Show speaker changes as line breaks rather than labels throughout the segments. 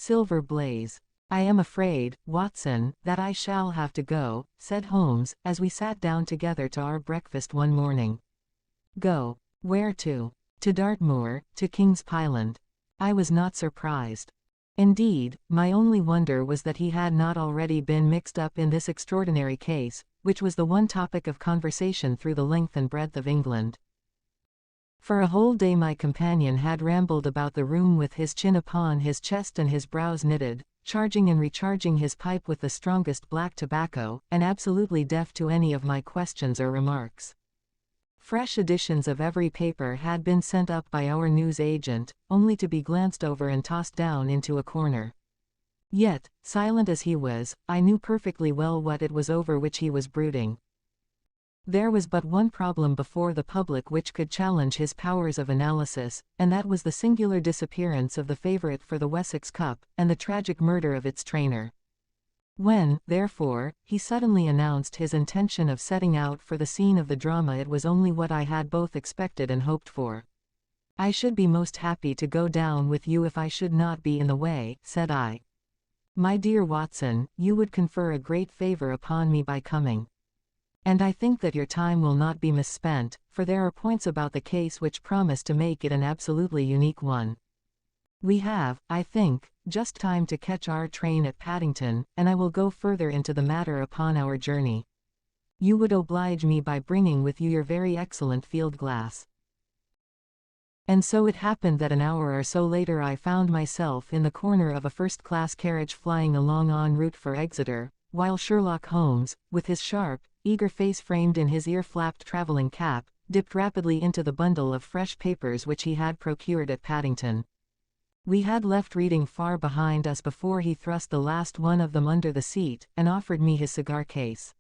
Silver Blaze. I am afraid, Watson, that I shall have to go, said Holmes, as we sat down together to our breakfast one morning. Go. Where to? To Dartmoor, to King's Pyland. I was not surprised. Indeed, my only wonder was that he had not already been mixed up in this extraordinary case, which was the one topic of conversation through the length and breadth of England. For a whole day my companion had rambled about the room with his chin upon his chest and his brows knitted, charging and recharging his pipe with the strongest black tobacco, and absolutely deaf to any of my questions or remarks. Fresh editions of every paper had been sent up by our news agent, only to be glanced over and tossed down into a corner. Yet, silent as he was, I knew perfectly well what it was over which he was brooding. There was but one problem before the public which could challenge his powers of analysis, and that was the singular disappearance of the favourite for the Wessex Cup, and the tragic murder of its trainer. When, therefore, he suddenly announced his intention of setting out for the scene of the drama, it was only what I had both expected and hoped for. "I should be most happy to go down with you if I should not be in the way," said I. "My dear Watson, you would confer a great favour upon me by coming. And I think that your time will not be misspent, for there are points about the case which promise to make it an absolutely unique one. We have, I think, just time to catch our train at Paddington, and I will go further into the matter upon our journey. You would oblige me by bringing with you your very excellent field glass." And so it happened that an hour or so later I found myself in the corner of a first-class carriage flying along en route for Exeter, while Sherlock Holmes, with his sharp, eager face framed in his ear-flapped travelling cap, dipped rapidly into the bundle of fresh papers which he had procured at Paddington. We had left reading far behind us before he thrust the last one of them under the seat, and offered me his cigar case.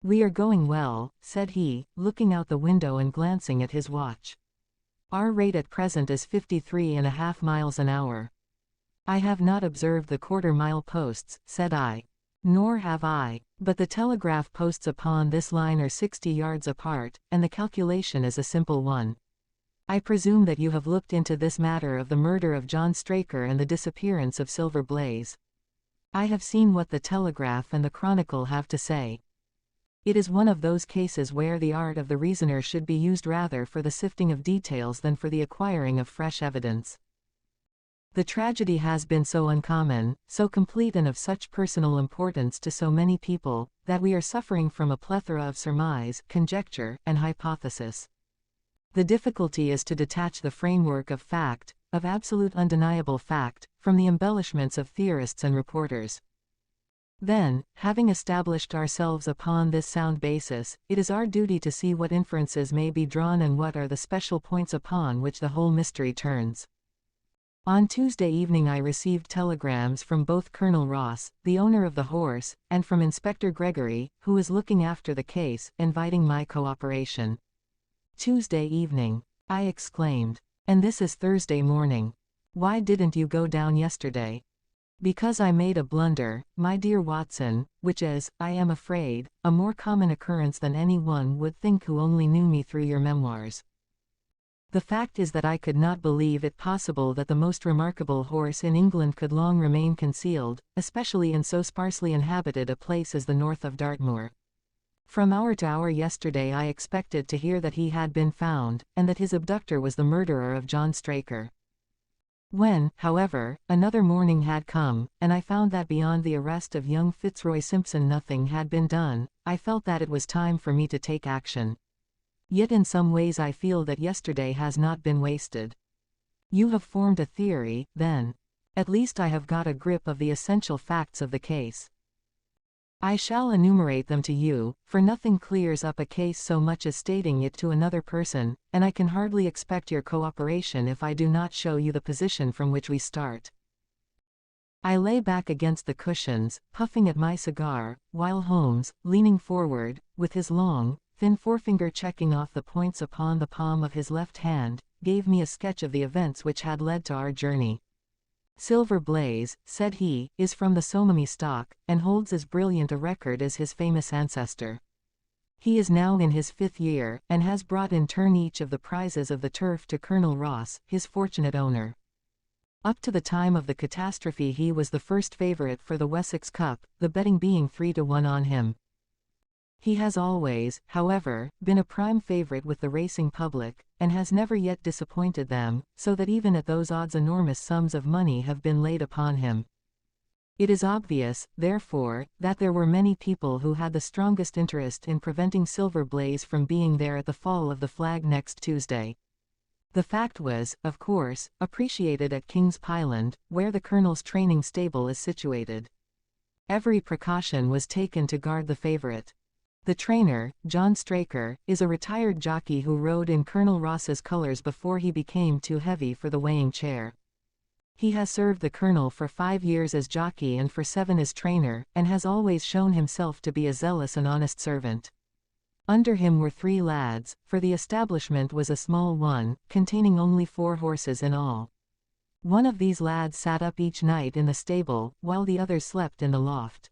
"We are going well," said he, looking out the window and glancing at his watch. "Our rate at present is 53.5 miles an hour." "I have not observed the quarter-mile posts," said I. "Nor have I, but the telegraph posts upon this line are 60 yards apart, and the calculation is a simple one. I presume that you have looked into this matter of the murder of John Straker and the disappearance of Silver Blaze." "I have seen what the Telegraph and the Chronicle have to say. It is one of those cases where the art of the reasoner should be used rather for the sifting of details than for the acquiring of fresh evidence. The tragedy has been so uncommon, so complete and of such personal importance to so many people, that we are suffering from a plethora of surmise, conjecture, and hypothesis. The difficulty is to detach the framework of fact, of absolute undeniable fact, from the embellishments of theorists and reporters. Then, having established ourselves upon this sound basis, it is our duty to see what inferences may be drawn and what are the special points upon which the whole mystery turns. On Tuesday evening I received telegrams from both Colonel Ross, the owner of the horse, and from Inspector Gregory, who is looking after the case, inviting my cooperation. "Tuesday evening!" I exclaimed. "And this is Thursday morning. Why didn't you go down yesterday?" "Because I made a blunder, my dear Watson, which is, I am afraid, a more common occurrence than any one would think who only knew me through your memoirs. The fact is that I could not believe it possible that the most remarkable horse in England could long remain concealed, especially in so sparsely inhabited a place as the north of Dartmoor. From hour to hour yesterday I expected to hear that he had been found, and that his abductor was the murderer of John Straker. When, however, another morning had come, and I found that beyond the arrest of young Fitzroy Simpson nothing had been done, I felt that it was time for me to take action. Yet in some ways I feel that yesterday has not been wasted." "You have formed a theory, then?" "At least I have got a grip of the essential facts of the case. I shall enumerate them to you, for nothing clears up a case so much as stating it to another person, and I can hardly expect your cooperation if I do not show you the position from which we start." I lay back against the cushions, puffing at my cigar, while Holmes, leaning forward, with his long, thin forefinger checking off the points upon the palm of his left hand, gave me a sketch of the events which had led to our journey. "Silver Blaze," said he, "is from the Somami stock, and holds as brilliant a record as his famous ancestor. He is now in his 5th year, and has brought in turn each of the prizes of the turf to Colonel Ross, his fortunate owner. Up to the time of the catastrophe he was the first favorite for the Wessex Cup, the betting being 3-1 on him. He has always, however, been a prime favorite with the racing public, and has never yet disappointed them, so that even at those odds enormous sums of money have been laid upon him. It is obvious, therefore, that there were many people who had the strongest interest in preventing Silver Blaze from being there at the fall of the flag next Tuesday. The fact was, of course, appreciated at King's Pyland, where the Colonel's training stable is situated. Every precaution was taken to guard the favorite. The trainer, John Straker, is a retired jockey who rode in Colonel Ross's colors before he became too heavy for the weighing chair. He has served the Colonel for 5 years as jockey and for 7 as trainer, and has always shown himself to be a zealous and honest servant. Under him were 3 lads, for the establishment was a small one, containing only 4 horses in all. One of these lads sat up each night in the stable, while the others slept in the loft.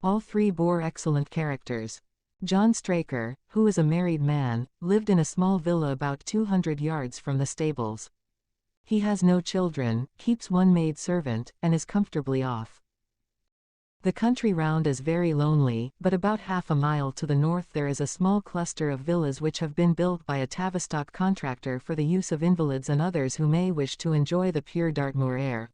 All 3 bore excellent characters. John Straker, who is a married man, lived in a small villa about 200 yards from the stables. He has no children, keeps 1 maid servant, and is comfortably off. The country round is very lonely, but about half a mile to the north there is a small cluster of villas which have been built by a Tavistock contractor for the use of invalids and others who may wish to enjoy the pure Dartmoor air.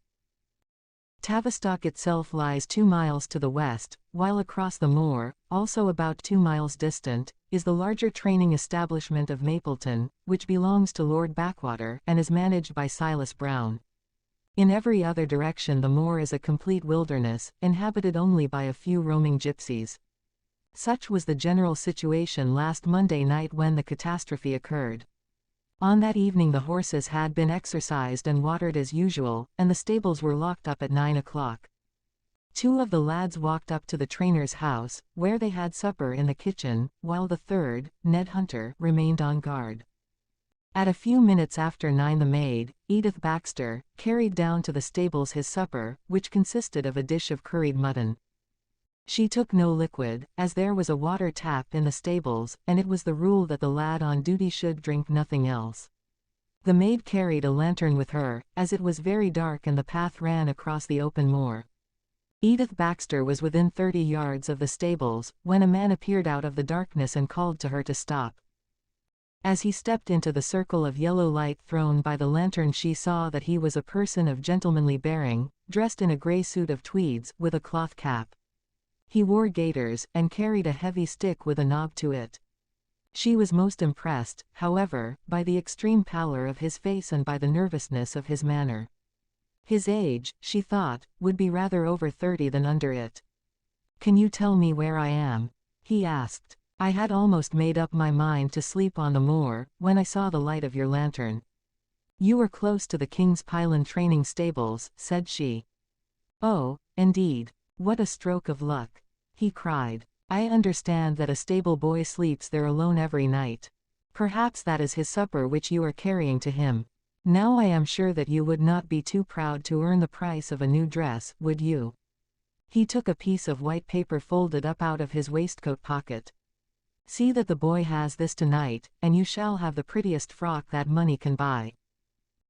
Tavistock itself lies 2 miles to the west, while across the moor, also about 2 miles distant, is the larger training establishment of Mapleton, which belongs to Lord Backwater and is managed by Silas Brown. In every other direction the moor is a complete wilderness, inhabited only by a few roaming gypsies. Such was the general situation last Monday night when the catastrophe occurred. On that evening the horses had been exercised and watered as usual, and the stables were locked up at 9 o'clock. 2 of the lads walked up to the trainer's house, where they had supper in the kitchen, while the third, Ned Hunter, remained on guard. At a few minutes after 9 the maid, Edith Baxter, carried down to the stables his supper, which consisted of a dish of curried mutton. She took no liquid, as there was a water tap in the stables, and it was the rule that the lad on duty should drink nothing else. The maid carried a lantern with her, as it was very dark and the path ran across the open moor. Edith Baxter was within 30 yards of the stables, when a man appeared out of the darkness and called to her to stop. As he stepped into the circle of yellow light thrown by the lantern she saw that he was a person of gentlemanly bearing, dressed in a grey suit of tweeds, with a cloth cap. He wore gaiters, and carried a heavy stick with a knob to it. She was most impressed, however, by the extreme pallor of his face and by the nervousness of his manner. His age, she thought, would be rather over 30 than under it. "Can you tell me where I am?" he asked. "I had almost made up my mind to sleep on the moor, when I saw the light of your lantern." "You were close to the King's Pyland training stables," said she. "Oh, indeed. What a stroke of luck!" he cried. "I understand that a stable boy sleeps there alone every night. Perhaps that is his supper which you are carrying to him. Now I am sure that you would not be too proud to earn the price of a new dress, would you?" He took a piece of white paper folded up out of his waistcoat pocket. "See that the boy has this tonight, and you shall have the prettiest frock that money can buy."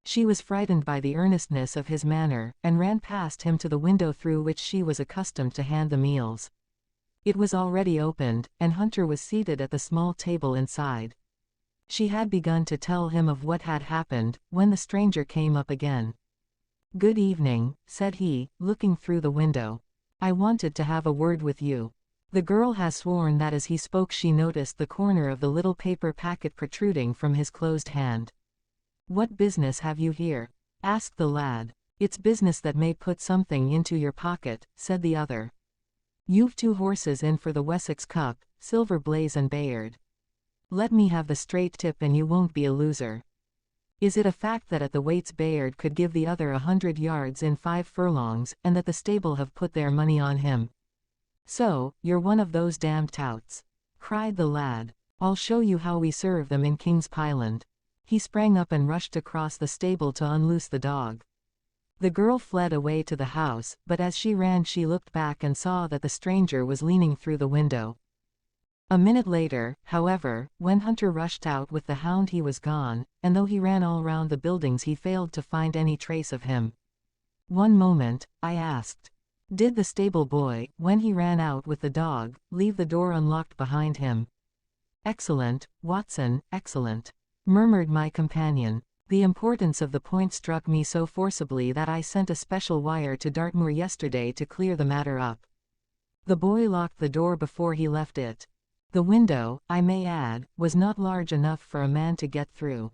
She was frightened by the earnestness of his manner, and ran past him to the window through which she was accustomed to hand the meals. It was already opened, and Hunter was seated at the small table inside. She had begun to tell him of what had happened, when the stranger came up again. "Good evening," said he, looking through the window. "I wanted to have a word with you." The girl has sworn that as he spoke she noticed the corner of the little paper packet protruding from his closed hand. "What business have you here?" asked the lad. "It's business that may put something into your pocket," said the other. "You've 2 horses in for the Wessex Cup, Silver Blaze and Bayard. Let me have the straight tip and you won't be a loser. Is it a fact that at the weights Bayard could give the other 100 yards in 5 furlongs, and that the stable have put their money on him?" "So, you're one of those damned touts," cried the lad. "I'll show you how we serve them in King's Pyland." He sprang up and rushed across the stable to unloose the dog. The girl fled away to the house, but as she ran she looked back and saw that the stranger was leaning through the window. A minute later, however, when Hunter rushed out with the hound he was gone, and though he ran all round the buildings he failed to find any trace of him. "One moment," I asked. "Did the stable boy, when he ran out with the dog, leave the door unlocked behind him?" "Excellent, Watson, excellent," murmured my companion. The importance of the point struck me so forcibly that I sent a special wire to Dartmoor yesterday to clear the matter up. The boy locked the door before he left it. The window, I may add, was not large enough for a man to get through.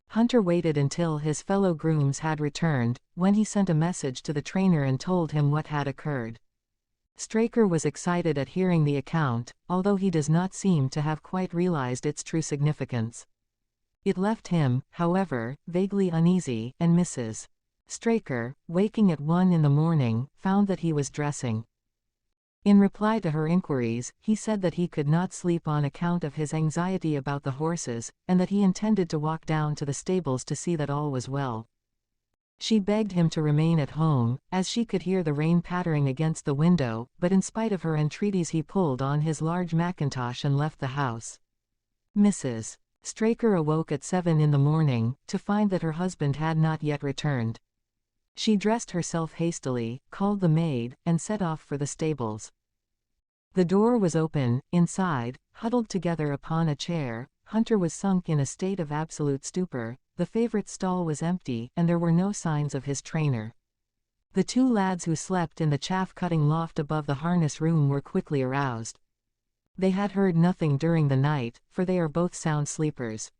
Hunter waited until his fellow grooms had returned, when he sent a message to the trainer and told him what had occurred. Straker was excited at hearing the account, although he does not seem to have quite realized its true significance. It left him, however, vaguely uneasy, and Mrs. Straker, waking at 1 in the morning, found that he was dressing. In reply to her inquiries, he said that he could not sleep on account of his anxiety about the horses, and that he intended to walk down to the stables to see that all was well. She begged him to remain at home, as she could hear the rain pattering against the window, but in spite of her entreaties he pulled on his large mackintosh and left the house. Mrs. Straker awoke at 7 in the morning, to find that her husband had not yet returned. She dressed herself hastily, called the maid, and set off for the stables. The door was open. Inside, huddled together upon a chair, Hunter was sunk in a state of absolute stupor. The favorite stall was empty, and there were no signs of his trainer. The two lads who slept in the chaff-cutting loft above the harness room were quickly aroused. They had heard nothing during the night, for they are both sound sleepers.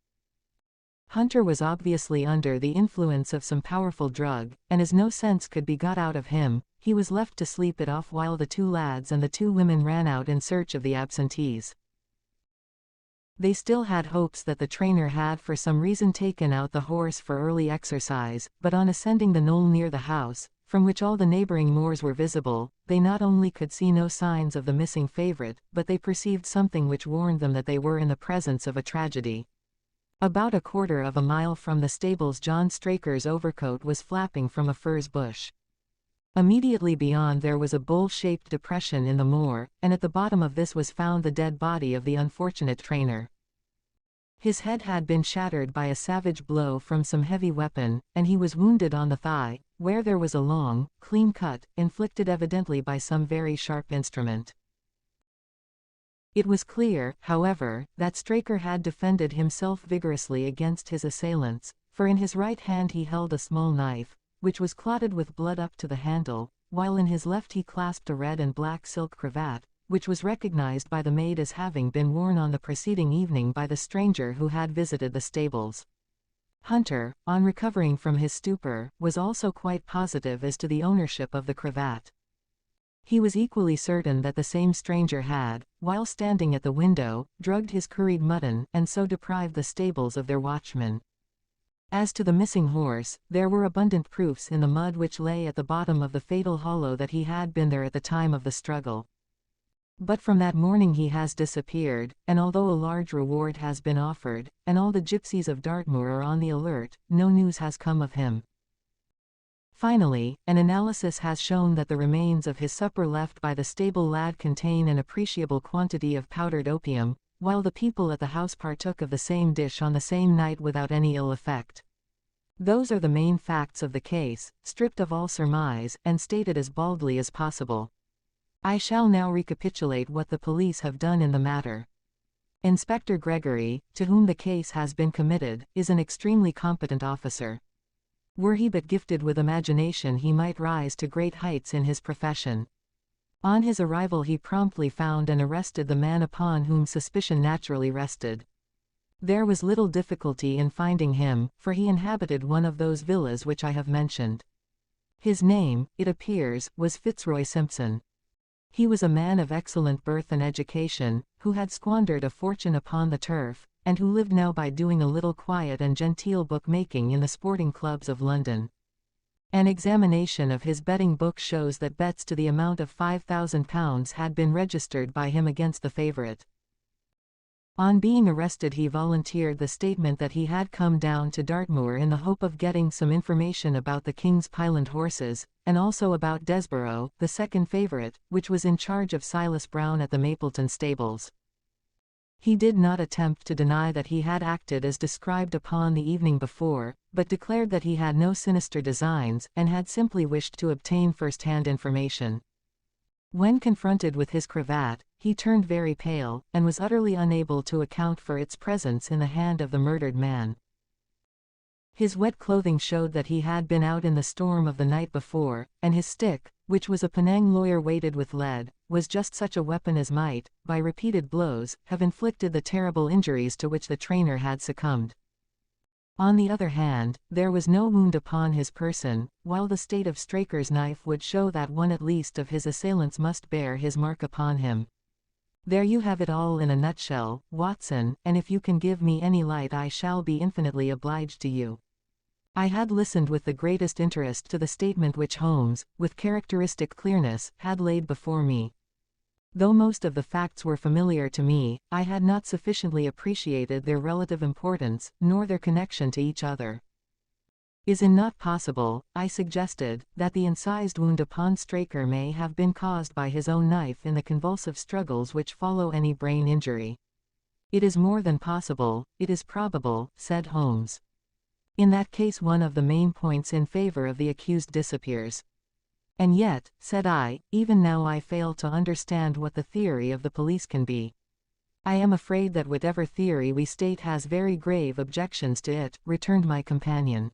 Hunter was obviously under the influence of some powerful drug, and as no sense could be got out of him, he was left to sleep it off while the two lads and the two women ran out in search of the absentees. They still had hopes that the trainer had for some reason taken out the horse for early exercise, but on ascending the knoll near the house, from which all the neighboring moors were visible, they not only could see no signs of the missing favorite, but they perceived something which warned them that they were in the presence of a tragedy. About a quarter of a mile from the stables John Straker's overcoat was flapping from a furze bush. Immediately beyond there was a bowl-shaped depression in the moor, and at the bottom of this was found the dead body of the unfortunate trainer. His head had been shattered by a savage blow from some heavy weapon, and he was wounded on the thigh, where there was a long, clean cut, inflicted evidently by some very sharp instrument. It was clear, however, that Straker had defended himself vigorously against his assailants, for in his right hand he held a small knife, which was clotted with blood up to the handle, while in his left he clasped a red and black silk cravat, which was recognized by the maid as having been worn on the preceding evening by the stranger who had visited the stables. Hunter, on recovering from his stupor, was also quite positive as to the ownership of the cravat. He was equally certain that the same stranger had, while standing at the window, drugged his curried mutton, and so deprived the stables of their watchman. As to the missing horse, there were abundant proofs in the mud which lay at the bottom of the fatal hollow that he had been there at the time of the struggle. But from that morning he has disappeared, and although a large reward has been offered, and all the gypsies of Dartmoor are on the alert, no news has come of him. Finally, an analysis has shown that the remains of his supper left by the stable lad contain an appreciable quantity of powdered opium, while the people at the house partook of the same dish on the same night without any ill effect. Those are the main facts of the case, stripped of all surmise, and stated as baldly as possible. I shall now recapitulate what the police have done in the matter. Inspector Gregory, to whom the case has been committed, is an extremely competent officer. Were he but gifted with imagination he might rise to great heights in his profession. On his arrival he promptly found and arrested the man upon whom suspicion naturally rested. There was little difficulty in finding him, for he inhabited one of those villas which I have mentioned. His name, it appears, was Fitzroy Simpson. He was a man of excellent birth and education, who had squandered a fortune upon the turf, and who lived now by doing a little quiet and genteel bookmaking in the sporting clubs of London. An examination of his betting book shows that bets to the amount of £5,000 had been registered by him against the favourite. On being arrested he volunteered the statement that he had come down to Dartmoor in the hope of getting some information about the King's Pyland horses, and also about Desborough, the second favourite, which was in charge of Silas Brown at the Mapleton stables. He did not attempt to deny that he had acted as described upon the evening before, but declared that he had no sinister designs and had simply wished to obtain first-hand information. When confronted with his cravat, he turned very pale, and was utterly unable to account for its presence in the hand of the murdered man. His wet clothing showed that he had been out in the storm of the night before, and his stick, which was a Penang lawyer weighted with lead, was just such a weapon as might, by repeated blows, have inflicted the terrible injuries to which the trainer had succumbed. On the other hand, there was no wound upon his person, while the state of Straker's knife would show that one at least of his assailants must bear his mark upon him. There you have it all in a nutshell, Watson, and if you can give me any light I shall be infinitely obliged to you. I had listened with the greatest interest to the statement which Holmes, with characteristic clearness, had laid before me. Though most of the facts were familiar to me, I had not sufficiently appreciated their relative importance, nor their connection to each other. Is it not possible, I suggested, that the incised wound upon Straker may have been caused by his own knife in the convulsive struggles which follow any brain injury? It is more than possible, it is probable, said Holmes. In that case one of the main points in favor of the accused disappears. And yet, said I, even now I fail to understand what the theory of the police can be. I am afraid that whatever theory we state has very grave objections to it, returned my companion.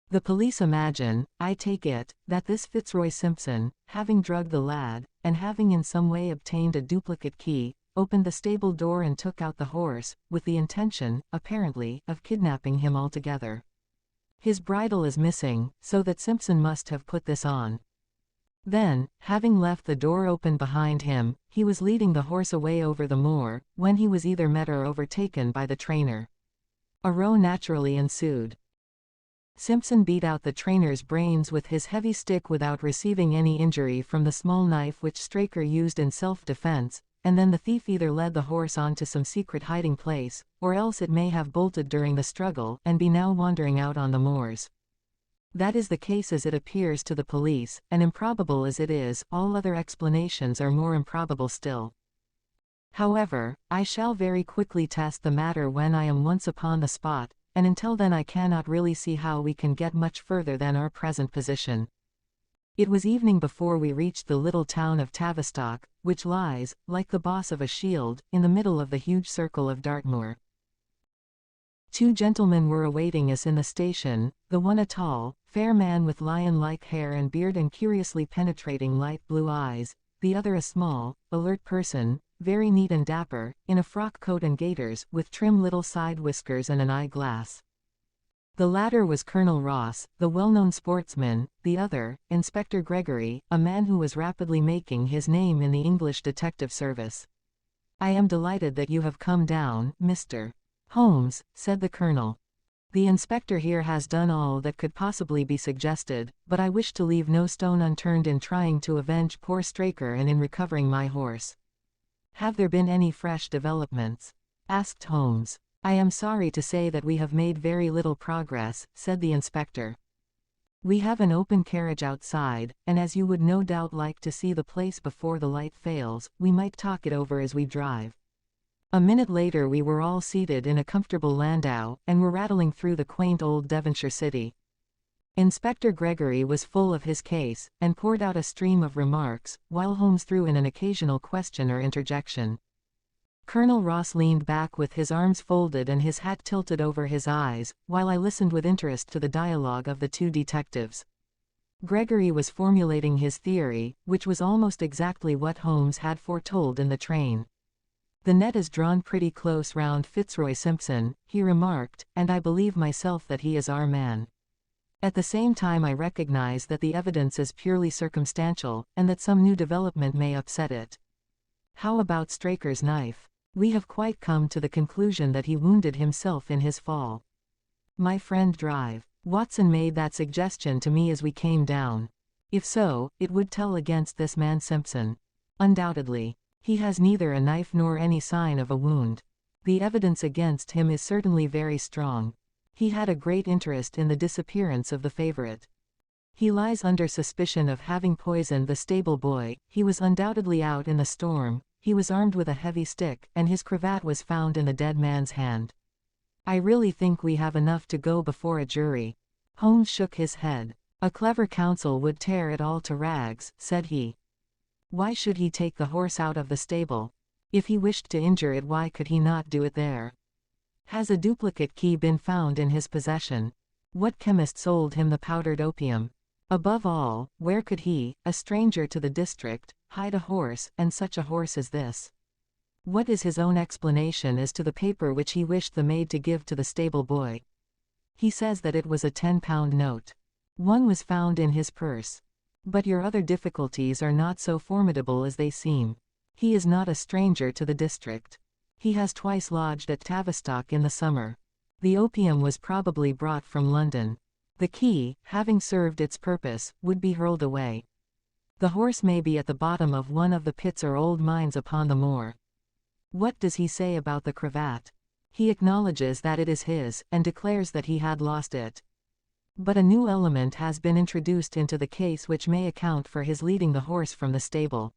The police imagine, I take it, that this Fitzroy Simpson, having drugged the lad, and having in some way obtained a duplicate key, opened the stable door and took out the horse, with the intention, apparently, of kidnapping him altogether. His bridle is missing, so that Simpson must have put this on. Then, having left the door open behind him, he was leading the horse away over the moor, when he was either met or overtaken by the trainer. A row naturally ensued. Simpson beat out the trainer's brains with his heavy stick without receiving any injury from the small knife which Straker used in self-defense, and then the thief either led the horse on to some secret hiding place, or else it may have bolted during the struggle and be now wandering out on the moors. That is the case as it appears to the police, and improbable as it is, all other explanations are more improbable still. However, I shall very quickly test the matter when I am once upon the spot, and until then I cannot really see how we can get much further than our present position. It was evening before we reached the little town of Tavistock, which lies, like the boss of a shield, in the middle of the huge circle of Dartmoor. Two gentlemen were awaiting us in the station, the one a tall, fair man with lion-like hair and beard and curiously penetrating light blue eyes, the other a small, alert person, very neat and dapper, in a frock coat and gaiters, with trim little side whiskers and an eye-glass. The latter was Colonel Ross, the well-known sportsman, the other, Inspector Gregory, a man who was rapidly making his name in the English detective service. "I am delighted that you have come down, Mr. Holmes," said the colonel. "The inspector here has done all that could possibly be suggested, but I wish to leave no stone unturned in trying to avenge poor Straker and in recovering my horse." "Have there been any fresh developments?" asked Holmes. "I am sorry to say that we have made very little progress," said the inspector. "We have an open carriage outside, and as you would no doubt like to see the place before the light fails, we might talk it over as we drive." A minute later we were all seated in a comfortable landau, and were rattling through the quaint old Devonshire city. Inspector Gregory was full of his case, and poured out a stream of remarks, while Holmes threw in an occasional question or interjection. Colonel Ross leaned back with his arms folded and his hat tilted over his eyes, while I listened with interest to the dialogue of the two detectives. Gregory was formulating his theory, which was almost exactly what Holmes had foretold in the train. "The net is drawn pretty close round Fitzroy Simpson," he remarked, "and I believe myself that he is our man. At the same time I recognize that the evidence is purely circumstantial, and that some new development may upset it. How about Straker's knife? We have quite come to the conclusion that he wounded himself in his fall. My friend Drive, Watson made that suggestion to me as we came down. If so, it would tell against this man Simpson. Undoubtedly. He has neither a knife nor any sign of a wound. The evidence against him is certainly very strong. He had a great interest in the disappearance of the favorite. He lies under suspicion of having poisoned the stable boy. He was undoubtedly out in the storm, He was armed with a heavy stick, and his cravat was found in the dead man's hand. I really think we have enough to go before a jury. Holmes shook his head. A clever counsel would tear it all to rags, said he. Why should he take the horse out of the stable? If he wished to injure it, why could he not do it there? Has a duplicate key been found in his possession? What chemist sold him the powdered opium? Above all, where could he, a stranger to the district, hide a horse, and such a horse as this? What is his own explanation as to the paper which he wished the maid to give to the stable boy? He says that it was a 10-pound note. One was found in his purse. But your other difficulties are not so formidable as they seem. He is not a stranger to the district. He has twice lodged at Tavistock in the summer. The opium was probably brought from London. The key, having served its purpose, would be hurled away. The horse may be at the bottom of one of the pits or old mines upon the moor. What does he say about the cravat? He acknowledges that it is his, and declares that he had lost it. But a new element has been introduced into the case which may account for his leading the horse from the stable.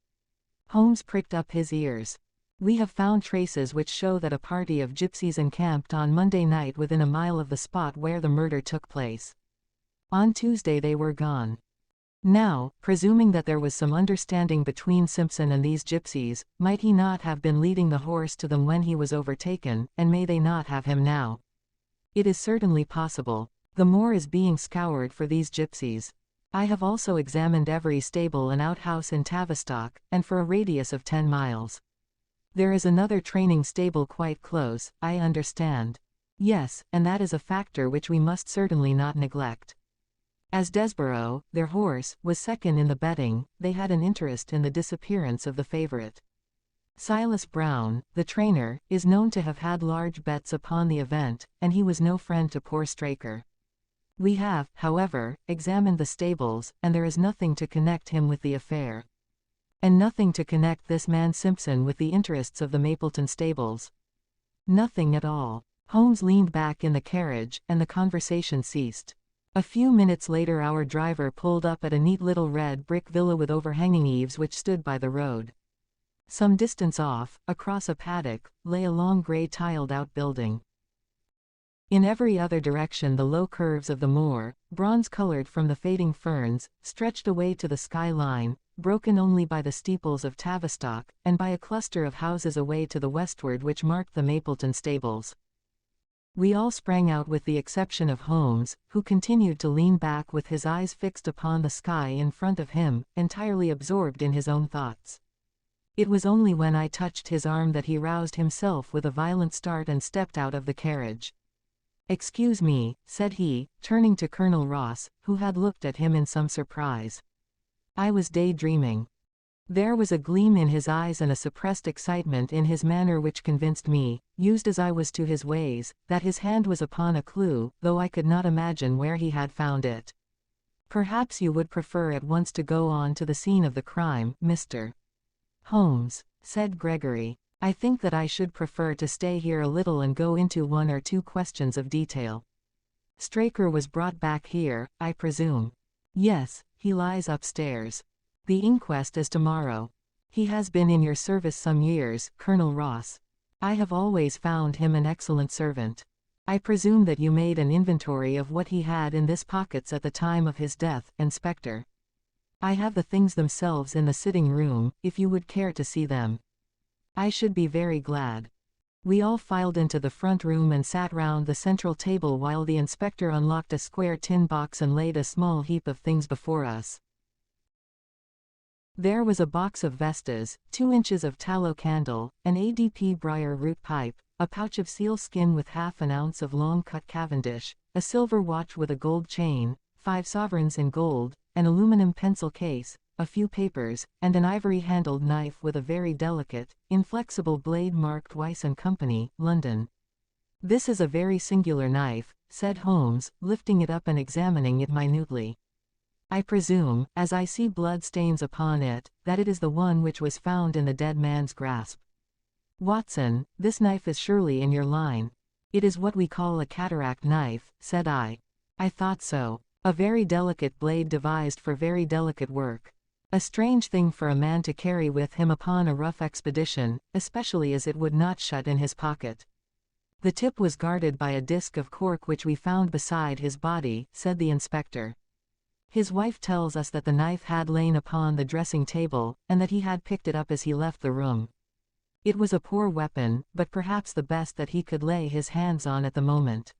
Holmes pricked up his ears. We have found traces which show that a party of gypsies encamped on Monday night within a mile of the spot where the murder took place. On Tuesday they were gone. Now, presuming that there was some understanding between Simpson and these gypsies, might he not have been leading the horse to them when he was overtaken, and may they not have him now? It is certainly possible. The moor is being scoured for these gypsies. I have also examined every stable and outhouse in Tavistock, and for a radius of 10 miles. There is another training stable quite close, I understand. Yes, and that is a factor which we must certainly not neglect. As Desborough, their horse, was second in the betting, they had an interest in the disappearance of the favorite. Silas Brown, the trainer, is known to have had large bets upon the event, and he was no friend to poor Straker. We have, however, examined the stables, and there is nothing to connect him with the affair. And nothing to connect this man Simpson with the interests of the Mapleton stables. Nothing at all. Holmes leaned back in the carriage, and the conversation ceased. A few minutes later our driver pulled up at a neat little red brick villa with overhanging eaves which stood by the road. Some distance off, across a paddock, lay a long grey tiled-out building. In every other direction the low curves of the moor, bronze-colored from the fading ferns, stretched away to the sky-line, broken only by the steeples of Tavistock, and by a cluster of houses away to the westward which marked the Mapleton stables. We all sprang out with the exception of Holmes, who continued to lean back with his eyes fixed upon the sky in front of him, entirely absorbed in his own thoughts. It was only when I touched his arm that he roused himself with a violent start and stepped out of the carriage. "Excuse me," said he, turning to Colonel Ross, who had looked at him in some surprise. "I was daydreaming." There was a gleam in his eyes and a suppressed excitement in his manner which convinced me, used as I was to his ways, that his hand was upon a clue, though I could not imagine where he had found it. "Perhaps you would prefer at once to go on to the scene of the crime, Mr. Holmes," said Gregory. "I think that I should prefer to stay here a little and go into one or two questions of detail. Straker was brought back here, I presume?" "Yes, he lies upstairs. The inquest is tomorrow. He has been in your service some years, Colonel Ross. I have always found him an excellent servant. I presume that you made an inventory of what he had in his pockets at the time of his death, Inspector. I have the things themselves in the sitting room, if you would care to see them." "I should be very glad." We all filed into the front room and sat round the central table while the inspector unlocked a square tin box and laid a small heap of things before us. There was a box of Vestas, 2 inches of tallow candle, an ADP briar root pipe, a pouch of seal skin with half an ounce of long-cut Cavendish, a silver watch with a gold chain, 5 sovereigns in gold, an aluminum pencil case, a few papers, and an ivory-handled knife with a very delicate, inflexible blade marked Weiss and Company, London. "This is a very singular knife," said Holmes, lifting it up and examining it minutely. "I presume, as I see blood stains upon it, that it is the one which was found in the dead man's grasp. Watson, this knife is surely in your line." "It is what we call a cataract knife," said I. "I thought so. A very delicate blade devised for very delicate work. A strange thing for a man to carry with him upon a rough expedition, especially as it would not shut in his pocket. The tip was guarded by a disc of cork which we found beside his body, said the inspector. His wife tells us that the knife had lain upon the dressing table, and that he had picked it up as he left the room. It was a poor weapon, but perhaps the best that he could lay his hands on at the moment.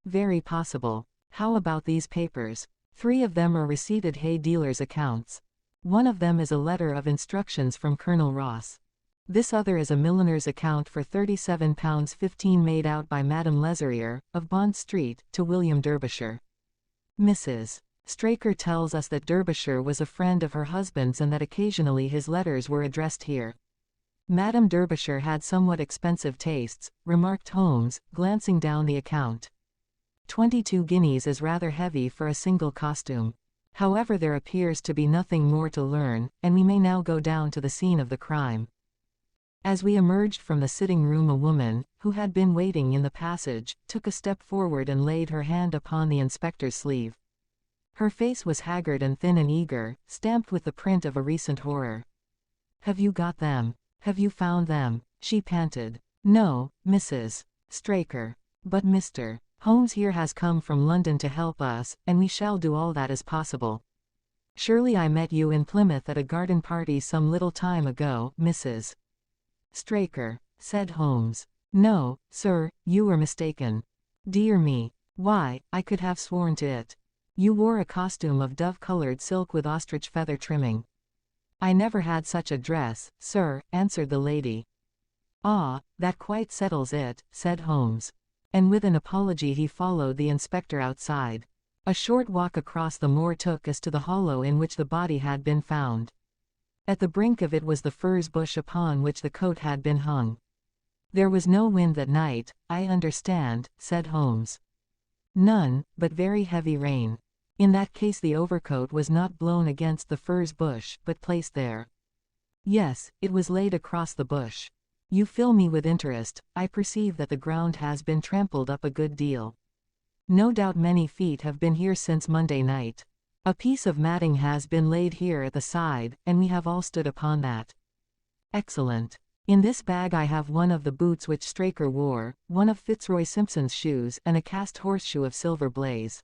Very possible. How about these papers? 3 of them are receipted hay dealers' accounts. One of them is a letter of instructions from Colonel Ross. This other is a milliner's account for £37.15 made out by Madame Lesurier, of Bond Street, to William Derbyshire. Mrs. Straker tells us that Derbyshire was a friend of her husband's and that occasionally his letters were addressed here. Madame Derbyshire had somewhat expensive tastes, remarked Holmes, glancing down the account. 22 guineas is rather heavy for a single costume. However, there appears to be nothing more to learn, and we may now go down to the scene of the crime. As we emerged from the sitting room, a woman, who had been waiting in the passage, took a step forward and laid her hand upon the inspector's sleeve. Her face was haggard and thin and eager, stamped with the print of a recent horror. "Have you got them? Have you found them?" she panted. "No, Mrs. Straker. But Mr. Holmes here has come from London to help us, and we shall do all that is possible. Surely I met you in Plymouth at a garden party some little time ago, Mrs. Straker," said Holmes. "No, sir, you were mistaken." "Dear me. Why, I could have sworn to it. You wore a costume of dove-colored silk with ostrich feather trimming." "I never had such a dress, sir," answered the lady. "Ah, that quite settles it," said Holmes. And with an apology he followed the inspector outside. A short walk across the moor took us to the hollow in which the body had been found. At the brink of it was the furze bush upon which the coat had been hung. "There was no wind that night, I understand," said Holmes. "None, but very heavy rain. In that case the overcoat was not blown against the furze bush, but placed there." "Yes, it was laid across the bush. You fill me with interest. I perceive that the ground has been trampled up a good deal. No doubt many feet have been here since Monday night. A piece of matting has been laid here at the side, and we have all stood upon that." "Excellent. In this bag I have one of the boots which Straker wore, one of Fitzroy Simpson's shoes, and a cast horseshoe of silver blaze."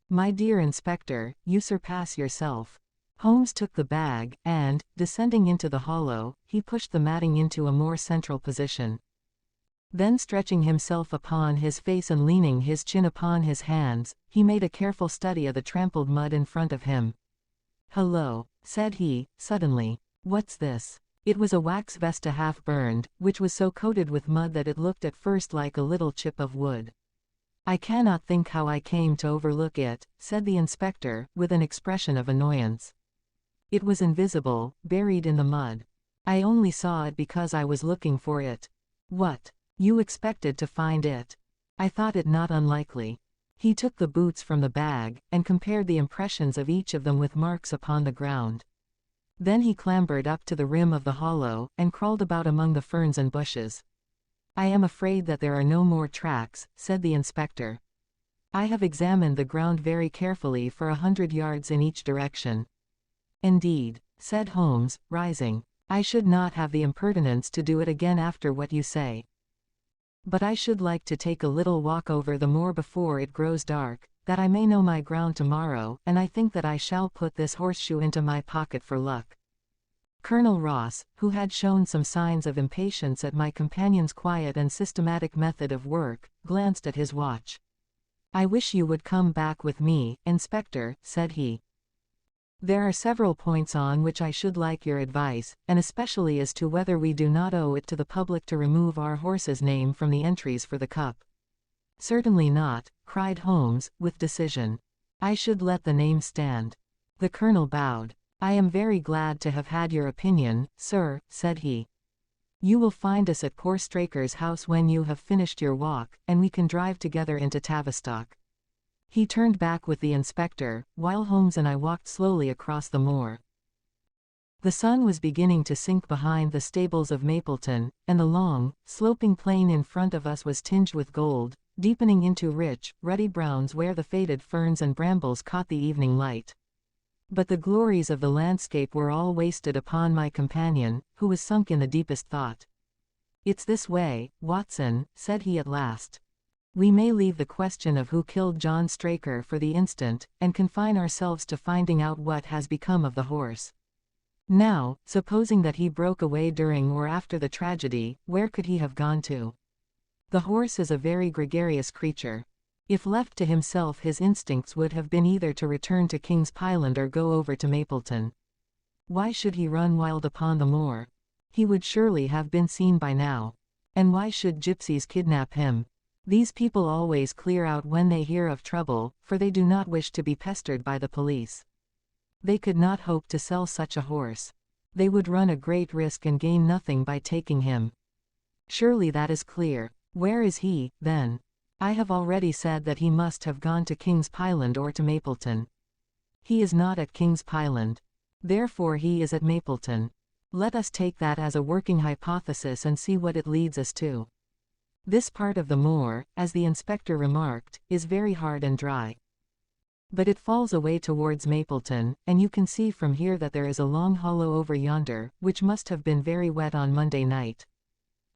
"My dear inspector, you surpass yourself." Holmes took the bag, and, descending into the hollow, he pushed the matting into a more central position. Then stretching himself upon his face and leaning his chin upon his hands, he made a careful study of the trampled mud in front of him. "Hello," said he, suddenly. "What's this?" It was a wax vesta half burned, which was so coated with mud that it looked at first like a little chip of wood. "I cannot think how I came to overlook it," said the inspector, with an expression of annoyance. "It was invisible, buried in the mud. I only saw it because I was looking for it." "What? You expected to find it?" "I thought it not unlikely." He took the boots from the bag, and compared the impressions of each of them with marks upon the ground. Then he clambered up to the rim of the hollow, and crawled about among the ferns and bushes. "I am afraid that there are no more tracks," said the inspector. "I have examined the ground very carefully for 100 yards in each direction." "Indeed," said Holmes, rising. "I should not have the impertinence to do it again after what you say. But I should like to take a little walk over the moor before it grows dark, that I may know my ground tomorrow, and I think that I shall put this horseshoe into my pocket for luck." Colonel Ross, who had shown some signs of impatience at my companion's quiet and systematic method of work, glanced at his watch. "I wish you would come back with me, Inspector," said he. "There are several points on which I should like your advice, and especially as to whether we do not owe it to the public to remove our horse's name from the entries for the cup." "Certainly not," cried Holmes, with decision. "I should let the name stand." The colonel bowed. "I am very glad to have had your opinion, sir," said he. "You will find us at poor Straker's house when you have finished your walk, and we can drive together into Tavistock." He turned back with the inspector, while Holmes and I walked slowly across the moor. The sun was beginning to sink behind the stables of Mapleton, and the long, sloping plain in front of us was tinged with gold, deepening into rich, ruddy browns where the faded ferns and brambles caught the evening light. But the glories of the landscape were all wasted upon my companion, who was sunk in the deepest thought. "It's this way, Watson," said he at last. "We may leave the question of who killed John Straker for the instant, and confine ourselves to finding out what has become of the horse. Now, supposing that he broke away during or after the tragedy, where could he have gone to? The horse is a very gregarious creature. If left to himself, his instincts would have been either to return to King's Pyland or go over to Mapleton. Why should he run wild upon the moor? He would surely have been seen by now. And why should gypsies kidnap him? These people always clear out when they hear of trouble, for they do not wish to be pestered by the police. They could not hope to sell such a horse. They would run a great risk and gain nothing by taking him. Surely that is clear. Where is he, then? I have already said that he must have gone to King's Pyland or to Mapleton. He is not at King's Pyland. Therefore he is at Mapleton. Let us take that as a working hypothesis and see what it leads us to. This part of the moor, as the inspector remarked, is very hard and dry. But it falls away towards Mapleton, and you can see from here that there is a long hollow over yonder, which must have been very wet on Monday night.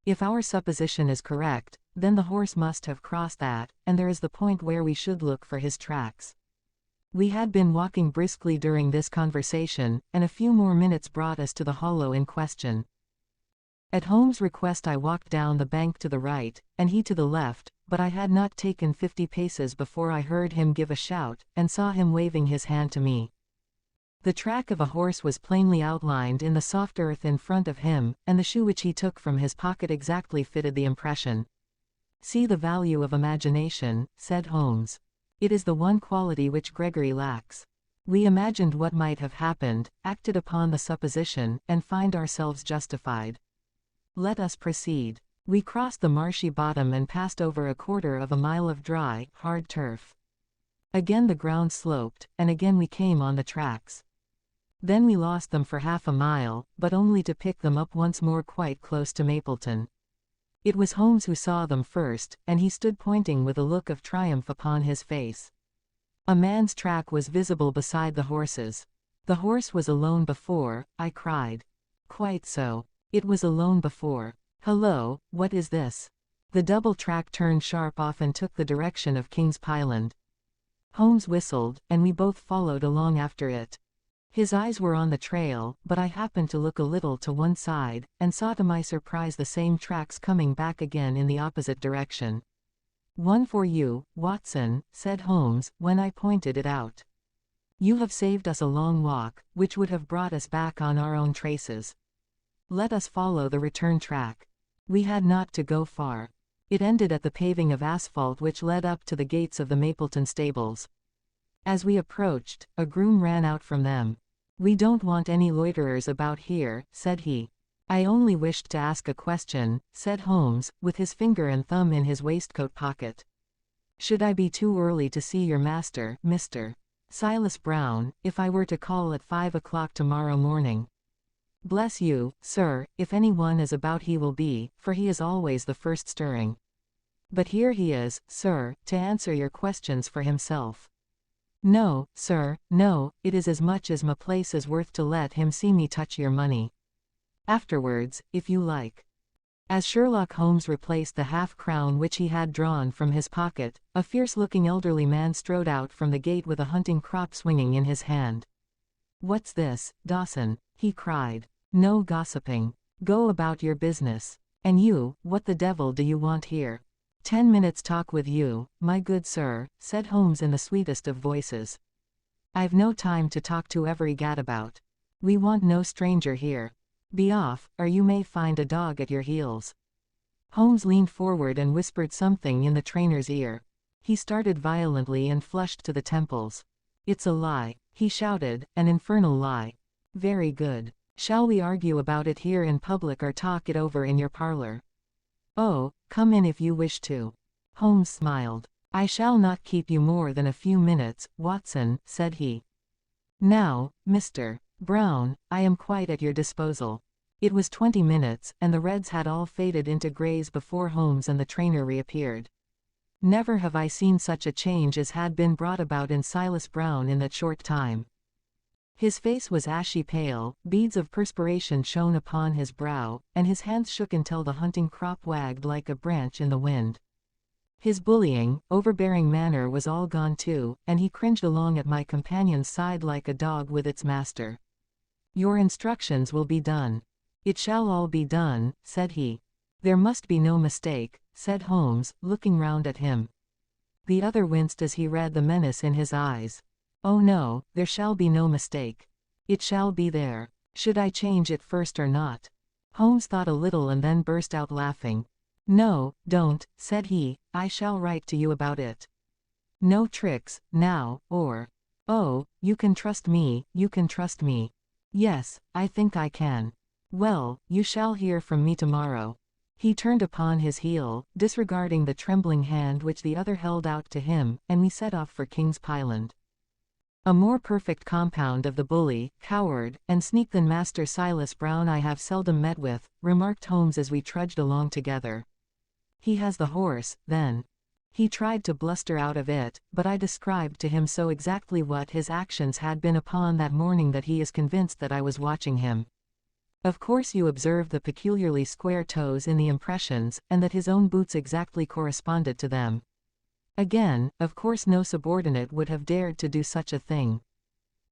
If our supposition is correct, then the horse must have crossed that, and there is the point where we should look for his tracks. We had been walking briskly during this conversation, and a few more minutes brought us to the hollow in question. At Holmes' request I walked down the bank to the right, and he to the left, but I had not taken 50 paces before I heard him give a shout, and saw him waving his hand to me. The track of a horse was plainly outlined in the soft earth in front of him, and the shoe which he took from his pocket exactly fitted the impression. "See the value of imagination," said Holmes. "It is the one quality which Gregory lacks. We imagined what might have happened, acted upon the supposition, and find ourselves justified. Let us proceed." We crossed the marshy bottom and passed over a quarter of a mile of dry, hard turf. Again the ground sloped, and again we came on the tracks. Then we lost them for half a mile, but only to pick them up once more quite close to Mapleton. It was Holmes who saw them first, and he stood pointing with a look of triumph upon his face. A man's track was visible beside the horse's. "The horse was alone before," I cried. "Quite so. It was alone before. Hello, what is this?" The double track turned sharp off and took the direction of King's Pyland. Holmes whistled, and we both followed along after it. His eyes were on the trail, but I happened to look a little to one side, and saw to my surprise the same tracks coming back again in the opposite direction. "One for you, Watson," said Holmes, when I pointed it out. "You have saved us a long walk, which would have brought us back on our own traces. Let us follow the return track." We had not to go far. It ended at the paving of asphalt which led up to the gates of the Mapleton stables. As we approached, a groom ran out from them. "We don't want any loiterers about here," said he. "I only wished to ask a question," said Holmes, with his finger and thumb in his waistcoat pocket. "Should I be too early to see your master, Mr. Silas Brown, if I were to call at 5 o'clock tomorrow morning?" "Bless you, sir, if any one is about he will be, for he is always the first stirring. But here he is, sir, to answer your questions for himself." "No, sir, no, it is as much as my place is worth to let him see me touch your money. Afterwards, if you like." As Sherlock Holmes replaced the half-crown which he had drawn from his pocket, a fierce-looking elderly man strode out from the gate with a hunting crop swinging in his hand. "What's this, Dawson?" he cried. "No gossiping. Go about your business. And you, what the devil do you want here?" "10 minutes' talk with you, my good sir," said Holmes in the sweetest of voices. "I've no time to talk to every gadabout. We want no stranger here. Be off, or you may find a dog at your heels." Holmes leaned forward and whispered something in the trainer's ear. He started violently and flushed to the temples. "It's a lie," he shouted, "an infernal lie." "Very good. Shall we argue about it here in public or talk it over in your parlor?" "Oh, come in if you wish to." Holmes smiled. "I shall not keep you more than a few minutes, Watson," said he. "Now, Mr. Brown, I am quite at your disposal." It was 20 minutes, and the reds had all faded into greys before Holmes and the trainer reappeared. Never have I seen such a change as had been brought about in Silas Brown in that short time. His face was ashy pale, beads of perspiration shone upon his brow, and his hands shook until the hunting crop wagged like a branch in the wind. His bullying, overbearing manner was all gone too, and he cringed along at my companion's side like a dog with its master. "Your instructions will be done." "It shall all be done," said he. "There must be no mistake," said Holmes, looking round at him. The other winced as he read the menace in his eyes. "Oh no, there shall be no mistake. It shall be there. Should I change it first or not?" Holmes thought a little and then burst out laughing. "No, don't," said he, "I shall write to you about it. No tricks, now, or... Oh, you can trust me, you can trust me." "Yes, I think I can." "Well, you shall hear from me tomorrow." He turned upon his heel, disregarding the trembling hand which the other held out to him, and we set off for King's Pyland. A more perfect compound of the bully, coward, and sneak than Master Silas Brown I have seldom met with, remarked Holmes as we trudged along together. "He has the horse, then." He tried to bluster out of it, but I described to him so exactly what his actions had been upon that morning that he is convinced that I was watching him. Of course you observed the peculiarly square toes in the impressions, and that his own boots exactly corresponded to them. Again, of course no subordinate would have dared to do such a thing.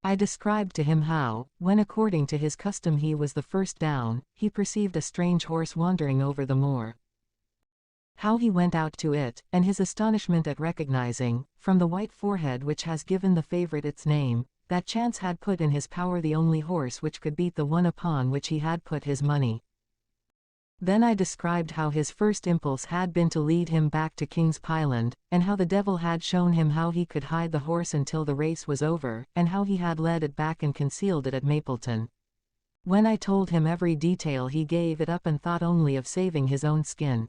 I described to him how, when according to his custom he was the first down, he perceived a strange horse wandering over the moor. How he went out to it, and his astonishment at recognizing, from the white forehead which has given the favorite its name, that chance had put in his power the only horse which could beat the one upon which he had put his money. Then I described how his first impulse had been to lead him back to King's Pyland, and how the devil had shown him how he could hide the horse until the race was over, and how he had led it back and concealed it at Mapleton. When I told him every detail he gave it up and thought only of saving his own skin.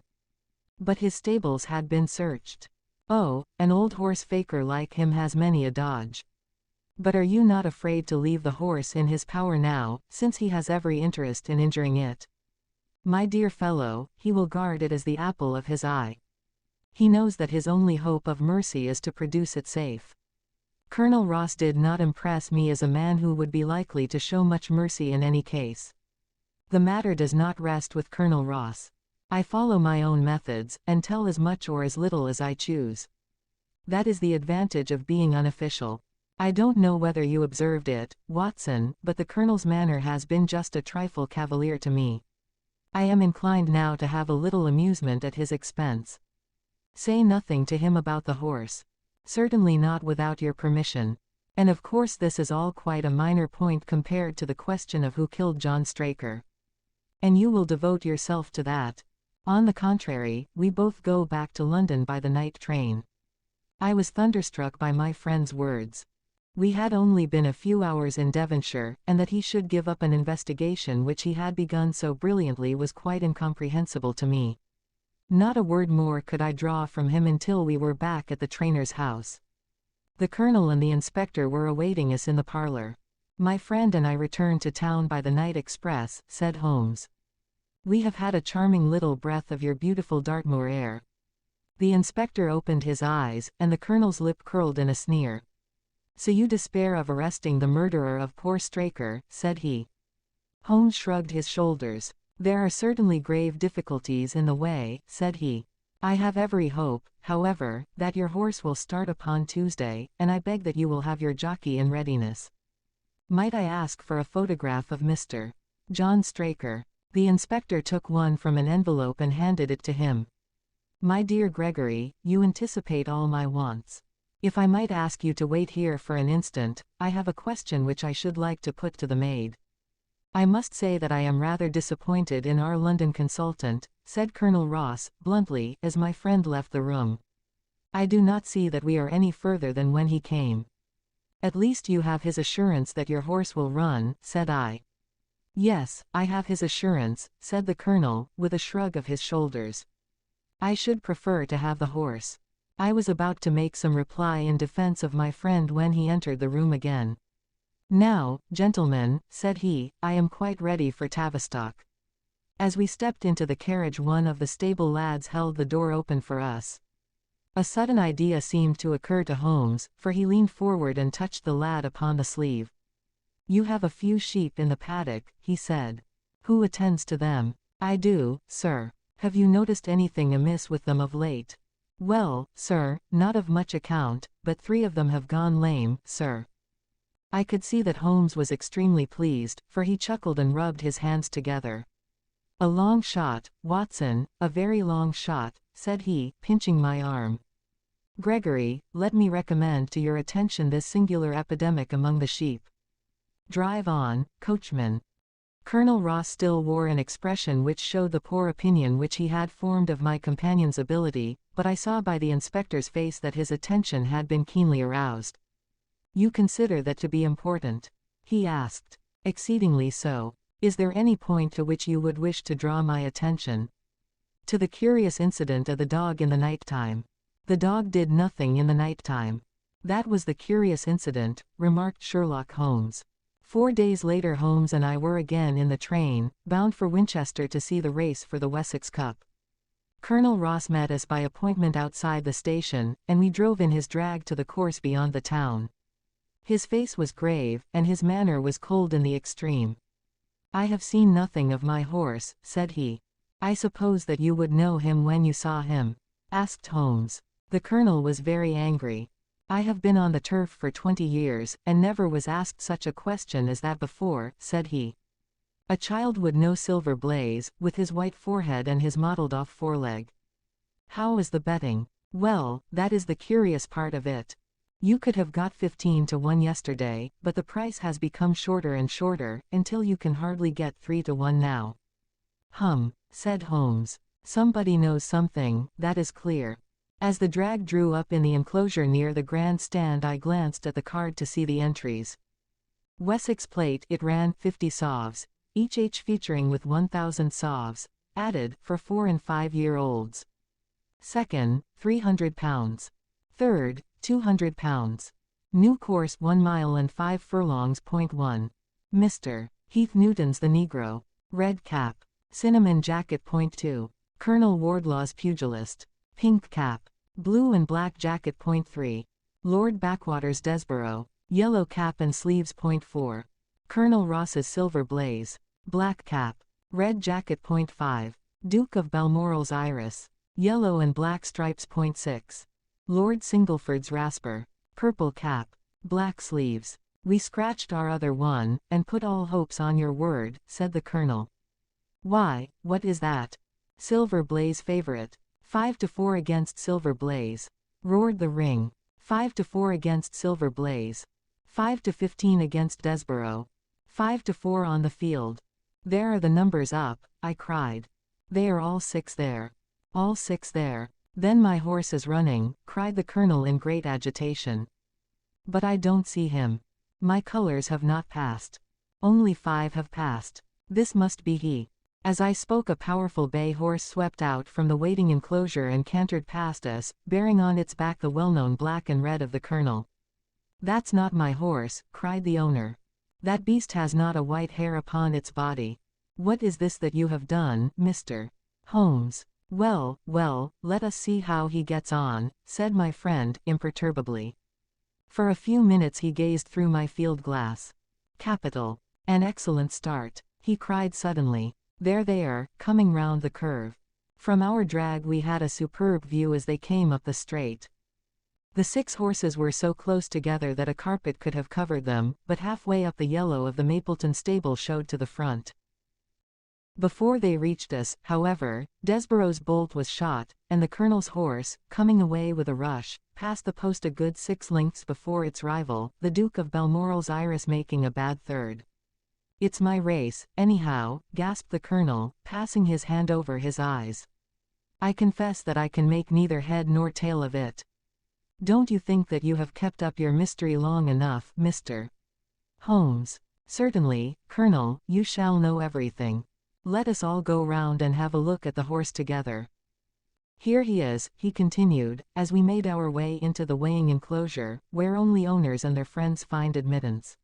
But his stables had been searched. "Oh, an old horse faker like him has many a dodge." "But are you not afraid to leave the horse in his power now, since he has every interest in injuring it?" "My dear fellow, he will guard it as the apple of his eye. He knows that his only hope of mercy is to produce it safe." Colonel Ross did not impress me as a man who would be likely to show much mercy in any case. The matter does not rest with Colonel Ross. I follow my own methods, and tell as much or as little as I choose. That is the advantage of being unofficial. I don't know whether you observed it, Watson, but the Colonel's manner has been just a trifle cavalier to me. I am inclined now to have a little amusement at his expense. Say nothing to him about the horse. Certainly not without your permission. And of course this is all quite a minor point compared to the question of who killed John Straker. And you will devote yourself to that. On the contrary, we both go back to London by the night train." I was thunderstruck by my friend's words. We had only been a few hours in Devonshire, and that he should give up an investigation which he had begun so brilliantly was quite incomprehensible to me. Not a word more could I draw from him until we were back at the trainer's house. The Colonel and the inspector were awaiting us in the parlour. "My friend and I returned to town by the night express," said Holmes. "We have had a charming little breath of your beautiful Dartmoor air." The inspector opened his eyes, and the Colonel's lip curled in a sneer. "So you despair of arresting the murderer of poor Straker," said he. Holmes shrugged his shoulders. "There are certainly grave difficulties in the way," said he. "I have every hope, however, that your horse will start upon Tuesday, and I beg that you will have your jockey in readiness. Might I ask for a photograph of Mr. John Straker?" The inspector took one from an envelope and handed it to him. "My dear Gregory, you anticipate all my wants. If I might ask you to wait here for an instant, I have a question which I should like to put to the maid." "I must say that I am rather disappointed in our London consultant," said Colonel Ross, bluntly, as my friend left the room. "I do not see that we are any further than when he came." "At least you have his assurance that your horse will run," said I. "Yes, I have his assurance," said the Colonel, with a shrug of his shoulders. "I should prefer to have the horse." I was about to make some reply in defense of my friend when he entered the room again. "Now, gentlemen," said he, "I am quite ready for Tavistock." As we stepped into the carriage one of the stable lads held the door open for us. A sudden idea seemed to occur to Holmes, for he leaned forward and touched the lad upon the sleeve. You have a few sheep in the paddock, he said. Who attends to them? I do, sir. Have you noticed anything amiss with them of late? Well, sir, not of much account, but 3 of them have gone lame, sir. I could see that Holmes was extremely pleased, for he chuckled and rubbed his hands together. A long shot, Watson, a very long shot, said he, pinching my arm. Gregory, let me recommend to your attention this singular epidemic among the sheep. Drive on, coachman. Colonel Ross still wore an expression which showed the poor opinion which he had formed of my companion's ability, but I saw by the inspector's face that his attention had been keenly aroused. You consider that to be important? He asked. Exceedingly so. Is there any point to which you would wish to draw my attention? To the curious incident of the dog in the night time. The dog did nothing in the night time. That was the curious incident, remarked Sherlock Holmes. 4 days later Holmes and I were again in the train, bound for Winchester to see the race for the Wessex Cup. Colonel Ross met us by appointment outside the station, and we drove in his drag to the course beyond the town. His face was grave, and his manner was cold in the extreme. I have seen nothing of my horse, said he. I suppose that you would know him when you saw him? Asked Holmes. The colonel was very angry. I have been on the turf for 20 years, and never was asked such a question as that before, said he. A child would know Silver Blaze, with his white forehead and his mottled-off foreleg. How is the betting? Well, that is the curious part of it. You could have got 15 to 1 yesterday, but the price has become shorter and shorter, until you can hardly get 3 to 1 now. Said Holmes. Somebody knows something, that is clear. As the drag drew up in the enclosure near the grand stand I glanced at the card to see the entries. Wessex Plate, it ran 50 sovs, each featuring with 1,000 sovs, added, for 4 and 5-year-olds. Second, £300. Third, £200. New course 1 mile and 5 furlongs. .1. Mr. Heath Newton's The Negro. Red cap. Cinnamon jacket. .2. Colonel Wardlaw's Pugilist. Pink cap. Blue and black jacket. .3. Lord Backwater's Desborough. Yellow cap and sleeves. .4. Colonel Ross's Silver Blaze. Black cap. Red jacket. .5. Duke of Balmoral's Iris. Yellow and black stripes. .6. Lord Singleford's Rasper. Purple cap. Black sleeves. We scratched our other one, and put all hopes on your word, said the colonel. Why, what is that? Silver Blaze favorite. 5 to 4 against Silver Blaze. Roared the ring. 5 to 4 against Silver Blaze. 5 to 15 against Desborough. 5 to 4 on the field. There are the numbers up, I cried. They are all 6 there. All 6 there. Then my horse is running, cried the colonel in great agitation. But I don't see him. My colors have not passed. Only 5 have passed. This must be he. As I spoke a powerful bay horse swept out from the waiting enclosure and cantered past us, bearing on its back the well-known black and red of the colonel. That's not my horse, cried the owner. That beast has not a white hair upon its body. What is this that you have done, Mr. Holmes? Well, let us see how he gets on, said my friend, imperturbably. For a few minutes he gazed through my field glass. Capital. An excellent start, he cried suddenly. There they are, coming round the curve. From our drag we had a superb view as they came up the straight. The 6 horses were so close together that a carpet could have covered them, but halfway up the yellow of the Mapleton stable showed to the front. Before they reached us, however, Desborough's bolt was shot, and the colonel's horse, coming away with a rush, passed the post a good 6 lengths before its rival, the Duke of Balmoral's Iris, making a bad third. It's my race, anyhow, gasped the colonel, passing his hand over his eyes. I confess that I can make neither head nor tail of it. Don't you think that you have kept up your mystery long enough, Mr. Holmes? Certainly, Colonel, you shall know everything. Let us all go round and have a look at the horse together. Here he is, he continued, as we made our way into the weighing enclosure, where only owners and their friends find admittance.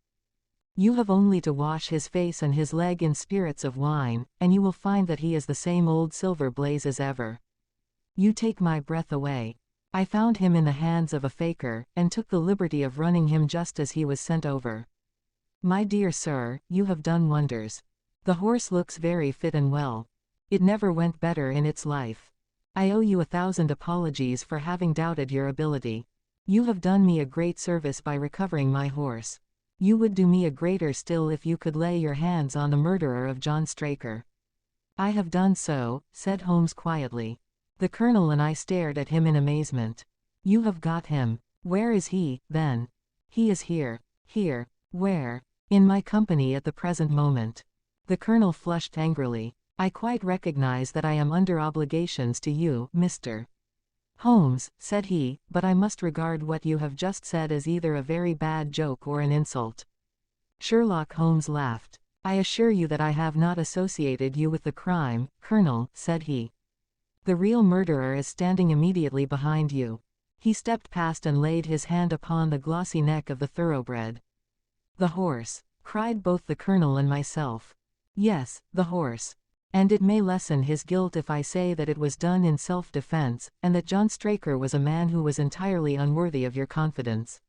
You have only to wash his face and his leg in spirits of wine, and you will find that he is the same old Silver Blaze as ever. You take my breath away. I found him in the hands of a faker, and took the liberty of running him just as he was sent over. My dear sir, you have done wonders. The horse looks very fit and well. It never went better in its life. I owe you 1,000 apologies for having doubted your ability. You have done me a great service by recovering my horse. You would do me a greater still if you could lay your hands on the murderer of John Straker. I have done so, said Holmes quietly. The colonel and I stared at him in amazement. You have got him. Where is he, then? He is here. Here. Where? In my company at the present moment. The colonel flushed angrily. I quite recognize that I am under obligations to you, Mr. Holmes, said he, but I must regard what you have just said as either a very bad joke or an insult. Sherlock Holmes laughed. I assure you that I have not associated you with the crime, Colonel, said he. The real murderer is standing immediately behind you. He stepped past and laid his hand upon the glossy neck of the thoroughbred. The horse, cried both the colonel and myself. Yes, the horse. And it may lessen his guilt if I say that it was done in self-defense, and that John Straker was a man who was entirely unworthy of your confidence.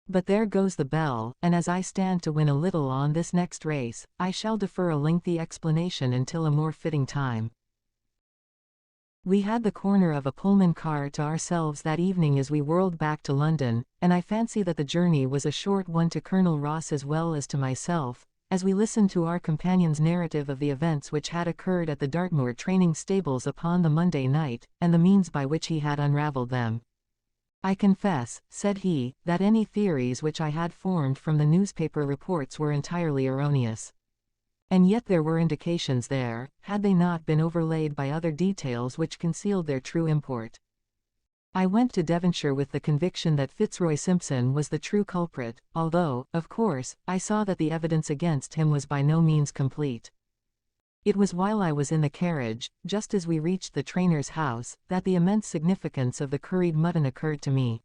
But there goes the bell, and as I stand to win a little on this next race, I shall defer a lengthy explanation until a more fitting time. We had the corner of a Pullman car to ourselves that evening as we whirled back to London, and I fancy that the journey was a short one to Colonel Ross as well as to myself, as we listened to our companion's narrative of the events which had occurred at the Dartmoor training stables upon the Monday night, and the means by which he had unravelled them. I confess, said he, that any theories which I had formed from the newspaper reports were entirely erroneous. And yet there were indications there, had they not been overlaid by other details which concealed their true import. I went to Devonshire with the conviction that Fitzroy Simpson was the true culprit, although, of course, I saw that the evidence against him was by no means complete. It was while I was in the carriage, just as we reached the trainer's house, that the immense significance of the curried mutton occurred to me.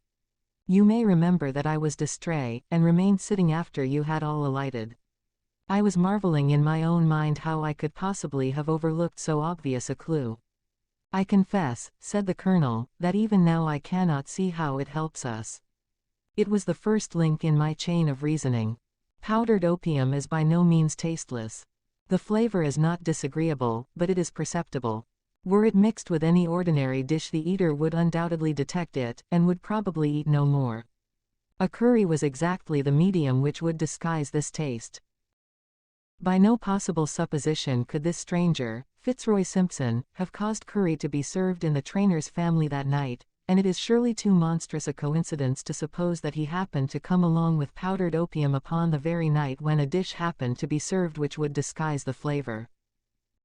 You may remember that I was distrait, and remained sitting after you had all alighted. I was marveling in my own mind how I could possibly have overlooked so obvious a clue. I confess, said the colonel, that even now I cannot see how it helps us. It was the first link in my chain of reasoning. Powdered opium is by no means tasteless. The flavor is not disagreeable, but it is perceptible. Were it mixed with any ordinary dish, the eater would undoubtedly detect it, and would probably eat no more. A curry was exactly the medium which would disguise this taste. By no possible supposition could this stranger, Fitzroy Simpson, have caused curry to be served in the trainer's family that night, and it is surely too monstrous a coincidence to suppose that he happened to come along with powdered opium upon the very night when a dish happened to be served which would disguise the flavor.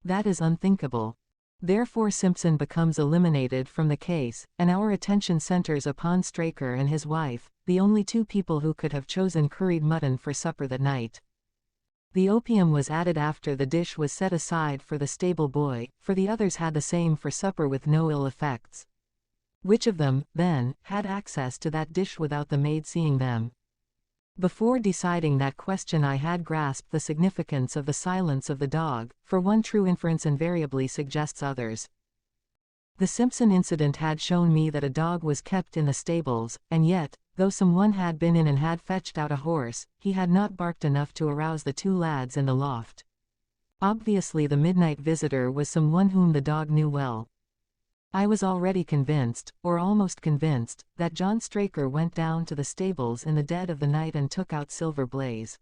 That is unthinkable. Therefore Simpson becomes eliminated from the case, and our attention centers upon Straker and his wife, the only two people who could have chosen curried mutton for supper that night. The opium was added after the dish was set aside for the stable boy, for the others had the same for supper with no ill effects. Which of them, then, had access to that dish without the maid seeing them? Before deciding that question I had grasped the significance of the silence of the dog, for one true inference invariably suggests others. The Simpson incident had shown me that a dog was kept in the stables, and yet, though someone had been in and had fetched out a horse, he had not barked enough to arouse the two lads in the loft. Obviously the midnight visitor was someone whom the dog knew well. I was already convinced, or almost convinced, that John Straker went down to the stables in the dead of the night and took out Silver Blaze.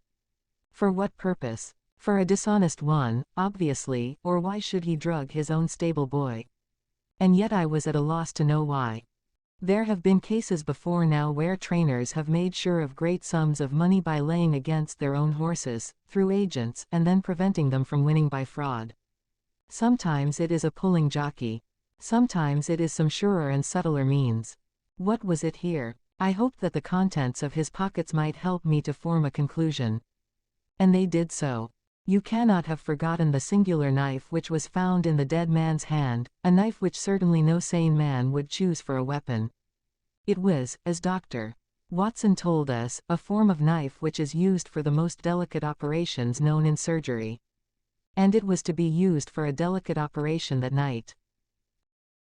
For what purpose? For a dishonest one, obviously, or why should he drug his own stable boy? And yet I was at a loss to know why. There have been cases before now where trainers have made sure of great sums of money by laying against their own horses, through agents, and then preventing them from winning by fraud. Sometimes it is a pulling jockey. Sometimes it is some surer and subtler means. What was it here? I hoped that the contents of his pockets might help me to form a conclusion. And they did so. You cannot have forgotten the singular knife which was found in the dead man's hand, a knife which certainly no sane man would choose for a weapon. It was, as Dr. Watson told us, a form of knife which is used for the most delicate operations known in surgery. And it was to be used for a delicate operation that night.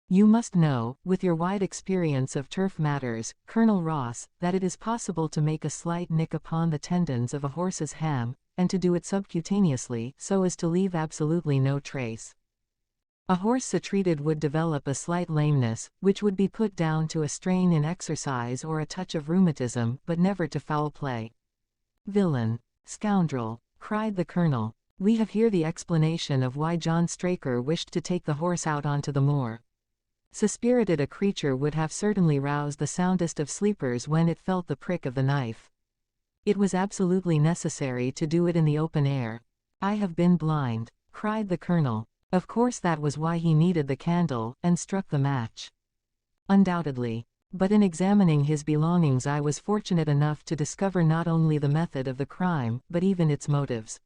You must know, with your wide experience of turf matters, Colonel Ross, that it is possible to make a slight nick upon the tendons of a horse's ham, and to do it subcutaneously, so as to leave absolutely no trace. A horse so treated would develop a slight lameness, which would be put down to a strain in exercise or a touch of rheumatism, but never to foul play. Villain! Scoundrel! Cried the colonel. We have here the explanation of why John Straker wished to take the horse out onto the moor. So spirited a creature would have certainly roused the soundest of sleepers when it felt the prick of the knife. It was absolutely necessary to do it in the open air. I have been blind, cried the colonel. Of course that was why he needed the candle, and struck the match. Undoubtedly. But in examining his belongings I was fortunate enough to discover not only the method of the crime, but even its motives.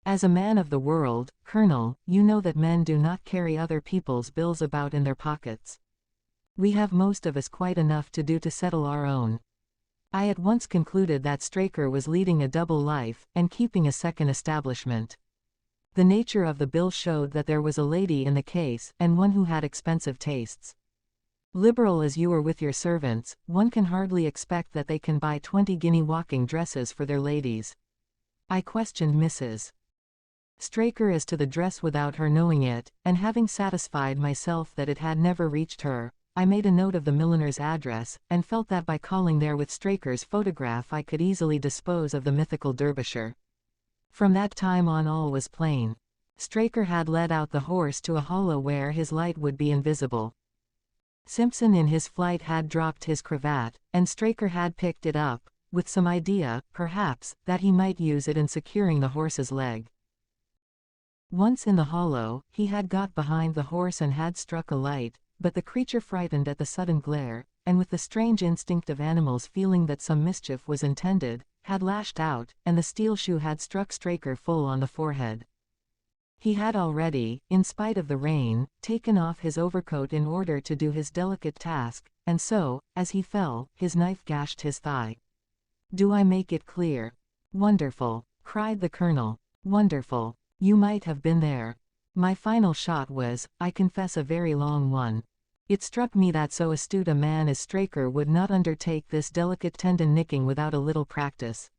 As a man of the world, Colonel, you know that men do not carry other people's bills about in their pockets. We have most of us quite enough to do to settle our own. I at once concluded that Straker was leading a double life, and keeping a second establishment. The nature of the bill showed that there was a lady in the case, and one who had expensive tastes. Liberal as you are with your servants, one can hardly expect that they can buy 20-guinea walking dresses for their ladies. I questioned Mrs. Straker as to the dress without her knowing it, and having satisfied myself that it had never reached her, I made a note of the milliner's address, and felt that by calling there with Straker's photograph I could easily dispose of the mythical Derbyshire. From that time on all was plain. Straker had led out the horse to a hollow where his light would be invisible. Simpson in his flight had dropped his cravat, and Straker had picked it up, with some idea, perhaps, that he might use it in securing the horse's leg. Once in the hollow, he had got behind the horse and had struck a light, but the creature, frightened at the sudden glare, and with the strange instinct of animals feeling that some mischief was intended, had lashed out, and the steel shoe had struck Straker full on the forehead. He had already, in spite of the rain, taken off his overcoat in order to do his delicate task, and so, as he fell, his knife gashed his thigh. Do I make it clear? Wonderful, cried the colonel. Wonderful. You might have been there. My final shot was, I confess, a very long one. It struck me that so astute a man as Straker would not undertake this delicate tendon nicking without a little practice.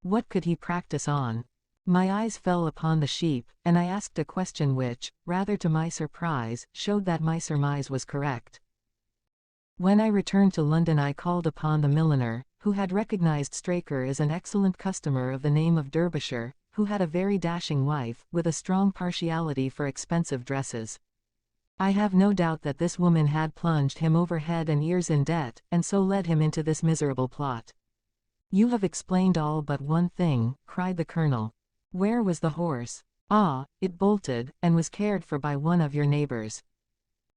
What could he practice on? My eyes fell upon the sheep, and I asked a question which, rather to my surprise, showed that my surmise was correct. When I returned to London I called upon the milliner, who had recognized Straker as an excellent customer of the name of Derbyshire, who had a very dashing wife, with a strong partiality for expensive dresses. I have no doubt that this woman had plunged him over head and ears in debt, and so led him into this miserable plot. You have explained all but one thing, cried the colonel. Where was the horse? Ah, it bolted, and was cared for by one of your neighbors.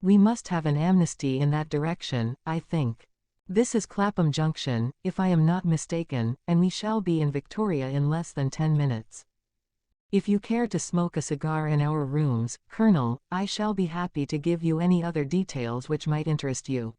We must have an amnesty in that direction, I think. This is Clapham Junction, if I am not mistaken, and we shall be in Victoria in less than 10 minutes. If you care to smoke a cigar in our rooms, Colonel, I shall be happy to give you any other details which might interest you.